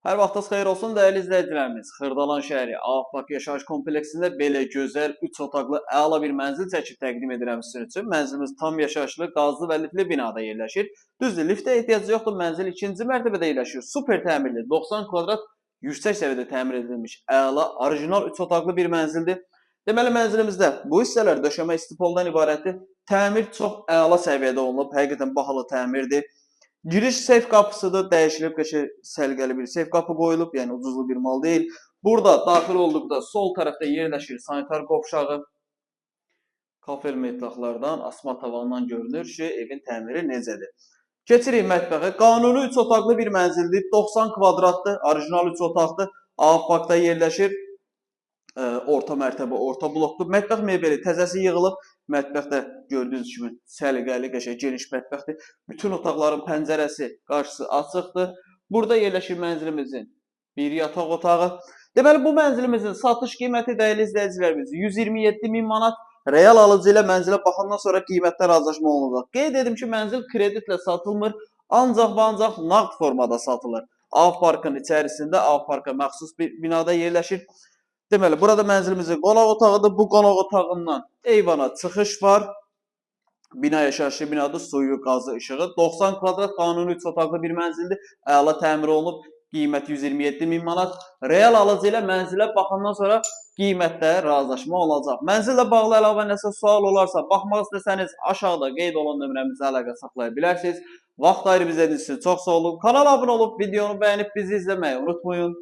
Hər vaxtınız xeyir olsun dəyərli izləyicilərimiz. Xırdalan şəhəri Ağapak yaşayış kompleksində belə gözəl 3 otaqlı əla bir mənzil çəkib təqdim edirəm sizin üçün. Mənzilimiz tam yaşayışlı, qazlı və lifli binada yerləşir. Düzdür, liftə ehtiyac yoxdur. Mənzil 2-ci mərtəbədə yerləşir. Super təmirli, 90 kvadrat yüksək səviyyədə təmir edilmiş əla, orijinal 3 otaqlı bir mənzildir. Deməli mənzilimizdə bu hissələr döşəmə istipoldan ibarətdir. Təmir çox əla səviyyədə olunub. Həqiqətən bahalı təmirdir. Giriş seyf qapısıdır, dəyişilib səliqəli bir seyf qapı qoyulub, yəni ucuzlu bir mal deyil. Burada daxil olduqda sol tərəfdə yerləşir sanitar qovşağı. Kafel metlaqlardan, asma tavandan görünür ki, evin təmiri necədir. Keçirik mətbəxə. Qanuni 3 otaqlı bir mənzildir, 90 kvadratdır, orijinal 3 otaqdır. Ağapaqda yerləşir. Orta mərtəbə, orta blokdur. Mətbəx mebeli təzəsi yığılıb. Mətbəxdə gördüyünüz kimi səliqəli, qəşəng, geniş mətbəxdir. Bütün otaqların pəncərəsi, qarşısı açıqdır. Burada yerləşir mənzilimizin bir yataq otağı. Deməli, bu mənzilimizin satış qiyməti dəyərli izləyicilərimiz 127.000 manat. Real alıcı ilə mənzilə baxandan sonra qiymətlər razılaşma olunacaq. Qeyd edim ki, mənzil kreditlə satılmır, ancaq və ancaq nağd formada satılır. Ağparkın içərisində, Ağparka məxsus bir binada yerləşir. Deməli, burada mənzilimizin qonaq otağıdır. Bu qonaq otağından eyvana çıxış var. Bina yaşayışlı binadır, suyu, qazı, işığı. 90 kvadrat qanuni 3 otaqlı bir mənzildir. Əla təmir olunub. Qiymət 127.000 manat. Real alıcı ilə mənzilə baxandan sonra qiymətdə razılaşma olacaq. Mənzillə bağlı əlavə nəsə sual olarsa, baxmaq istəsəniz aşağıda qeyd olan nömrəmizə əlaqə saxlaya bilərsiniz. Vaxt ayırıb izlədiyiniz üçün çox sağ olun. Kanala abunə olub, videonu bəyənib bizi izləməyi unutmayın.